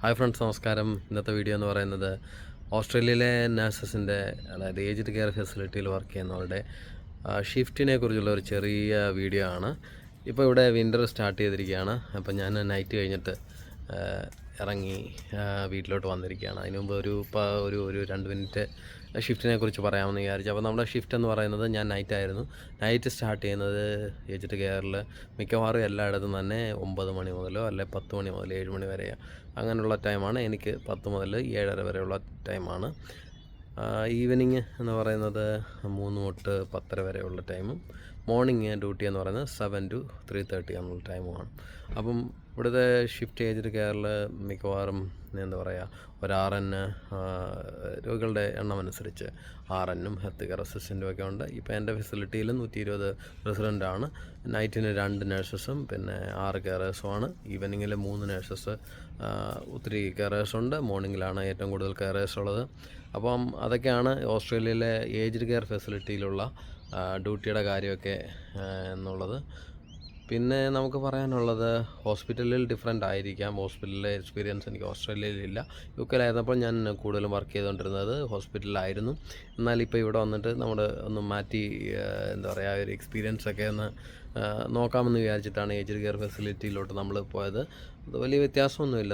Hi friends, നമസ്കാരം. ഇന്നത്തെ video എന്ന് പറയുന്നത് ഓസ്ട്രേലിയയിലെ നഴ്സസിൻ്റെ, അതായത് ഏജ്ഡ് കെയർ ഫെസിലിറ്റിയിൽ വർക്ക് ചെയ്യുന്നവരുടെ ഷിഫ്റ്റിനെ കുറിച്ചുള്ള ഒരു ചെറിയ വീഡിയോ ആണ്. ഇപ്പോൾ ഇവിടെ വിൻ്റർ സ്റ്റാർട്ട് ചെയ്തിരിക്കുകയാണ്. അപ്പോൾ ഞാൻ നൈറ്റ് കഴിഞ്ഞിട്ട് ഇറങ്ങി വീട്ടിലോട്ട് വന്നിരിക്കുകയാണ്. അതിന് മുമ്പ് ഒരു 2 മിനിറ്റ് ഷിഫ്റ്റിനെ കുറിച്ച് പറയാമെന്ന് വിചാരിച്ചു. അപ്പോൾ നമ്മുടെ ഷിഫ്റ്റ് എന്ന് പറയുന്നത് ഞാൻ നൈറ്റായിരുന്നു. നൈറ്റ് സ്റ്റാർട്ട് ചെയ്യുന്നത് ഏജ്ഡ് കെയറിൽ മിക്കവാറും എല്ലായിടത്തും തന്നെ 9 മണി മുതലോ അല്ലെ 10 മണി മുതൽ 7 മണി വരെ അങ്ങനെയുള്ള ടൈമാണ്. എനിക്ക് 10 മുതൽ 7:30 വരെയുള്ള ടൈമാണ്. ഈവനിങ് എന്ന് പറയുന്നത് 3 തൊട്ട് 10:30 വരെയുള്ള ടൈമും മോർണിംഗ് ഡ്യൂട്ടി എന്ന് പറയുന്നത് 7 to 3:30 എന്നുള്ള ടൈമുമാണ്. അപ്പം ഇവിടുത്തെ ഷിഫ്റ്റ് ഏജ്ഡ് കെയറിൽ മിക്കവാറും എന്താ പറയുക, ഒരു RN രോഗികളുടെ എണ്ണം അനുസരിച്ച് RNഉം ഹെൽത്ത് കെയർ അസിസ്റ്റൻറ്റും ഒക്കെ ഉണ്ട്. ഇപ്പോൾ എൻ്റെ ഫെസിലിറ്റിയിൽ 120 റെസിഡൻ്റാണ്. നൈറ്റിന് 2 നഴ്സസും പിന്നെ 6 കെയറേഴ്സുമാണ്. ഈവനിങ്ങിൽ 3 നഴ്സസ്, ഒത്തിരി കെയറേഴ്സുണ്ട്. മോർണിംഗിലാണ് ഏറ്റവും കൂടുതൽ കെയറേഴ്സ് ഉള്ളത്. അപ്പം അതൊക്കെയാണ് ഓസ്ട്രേലിയയിലെ ഏജ്ഡ് കെയർ ഫെസിലിറ്റിയിലുള്ള ഡ്യൂട്ടിയുടെ കാര്യമൊക്കെ എന്നുള്ളത്. പിന്നെ നമുക്ക് പറയാനുള്ളത്, ഹോസ്പിറ്റലിൽ ഡിഫറെൻ്റ് ആയിരിക്കാം. ഹോസ്പിറ്റലിലെ എക്സ്പീരിയൻസ് എനിക്ക് ഓസ്ട്രേലിയയിലില്ല. UK-ലായിരുന്നപ്പോൾ ഞാൻ കൂടുതലും വർക്ക് ചെയ്തുകൊണ്ടിരുന്നത് ഹോസ്പിറ്റലിലായിരുന്നു. എന്നാൽ ഇപ്പോൾ ഇവിടെ വന്നിട്ട് നമ്മൾ ഒന്ന് മാറ്റി എന്താ പറയുക, ഒരു എക്സ്പീരിയൻസൊക്കെ ഒന്ന് നോക്കാമെന്ന് വിചാരിച്ചിട്ടാണ് ഏജ്ഡ് കെയർ ഫെസിലിറ്റിയിലോട്ട് നമ്മൾ പോയത്. അത് വലിയ വ്യത്യാസമൊന്നുമില്ല.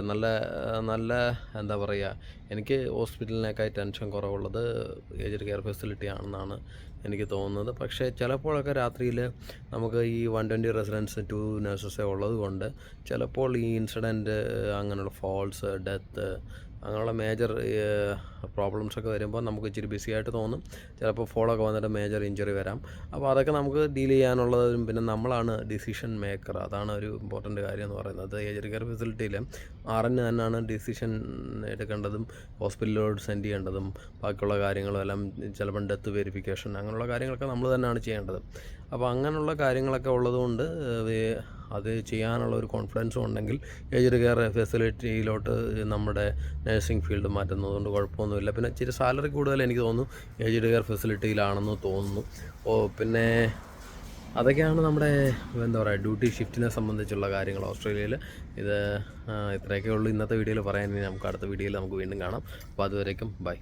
നല്ല എന്താ പറയുക, എനിക്ക് ഹോസ്പിറ്റലിനേക്കാൾ ടെൻഷൻ കുറവുള്ളത് ഏജ്ഡ് കെയർ ഫെസിലിറ്റി ആണെന്നാണ് എനിക്ക് തോന്നുന്നത്. പക്ഷേ ചിലപ്പോഴൊക്കെ രാത്രിയിൽ നമുക്ക് ഈ 120 റെസിഡൻസ് 2 നഴ്സസേ ഉള്ളത് കൊണ്ട് ചിലപ്പോൾ ഈ ഇൻസിഡൻറ്റ്, അങ്ങനെയുള്ള ഫോൾസ്, ഡെത്ത്, അങ്ങനെയുള്ള മേജർ പ്രോബ്ലംസൊക്കെ വരുമ്പോൾ നമുക്ക് ഇച്ചിരി ബിസി ആയിട്ട് തോന്നും. ചിലപ്പോൾ ഫോളൊക്കെ വന്നിട്ട് മേജർ ഇഞ്ചറി വരാം. അപ്പോൾ അതൊക്കെ നമുക്ക് ഡീൽ ചെയ്യാനുള്ളതും, പിന്നെ നമ്മളാണ് ഡിസിഷൻ മേക്കർ. അതാണ് ഒരു ഇമ്പോർട്ടൻ്റ് കാര്യം എന്ന് പറയുന്നത്. ഏജ്ഡ് കെയർ ഫെസിലിറ്റിയിൽ RN തന്നെയാണ് ഡിസിഷൻ എടുക്കേണ്ടതും ഹോസ്പിറ്റലിലോട്ട് സെൻഡ് ചെയ്യേണ്ടതും ബാക്കിയുള്ള കാര്യങ്ങളും എല്ലാം. ചിലപ്പം ഡെത്ത് വെരിഫിക്കേഷൻ അങ്ങനെയുള്ള കാര്യങ്ങളൊക്കെ നമ്മൾ തന്നെയാണ് ചെയ്യേണ്ടത്. അപ്പോൾ അങ്ങനെയുള്ള കാര്യങ്ങളൊക്കെ ഉള്ളതുകൊണ്ട് അത് ചെയ്യാനുള്ള ഒരു കോൺഫിഡൻസും ഉണ്ടെങ്കിൽ ഏജ്ഡ് കെയർ ഫെസിലിറ്റിയിലോട്ട് നമ്മുടെ നഴ്സിംഗ് ഫീൽഡ് മാറ്റുന്നതുകൊണ്ട് കുഴപ്പമൊന്നുമില്ല. പിന്നെ ഇച്ചിരി സാലറി കൂടുതൽ എനിക്ക് തോന്നുന്നു ഏജ്ഡ് കെയർ ഫെസിലിറ്റിയിലാണെന്ന് തോന്നുന്നു. പിന്നെ അതൊക്കെയാണ് നമ്മുടെ എന്താ പറയുക, ഡ്യൂട്ടി ഷിഫ്റ്റിനെ സംബന്ധിച്ചുള്ള കാര്യങ്ങൾ ഓസ്ട്രേലിയയിൽ. ഇത്രയൊക്കെ ഉള്ളൂ ഇന്നത്തെ വീഡിയോയിൽ പറയാൻ. നമുക്ക് അടുത്ത വീഡിയോയിൽ നമുക്ക് വീണ്ടും കാണാം. അപ്പോൾ അതുവരേക്കും ബൈ.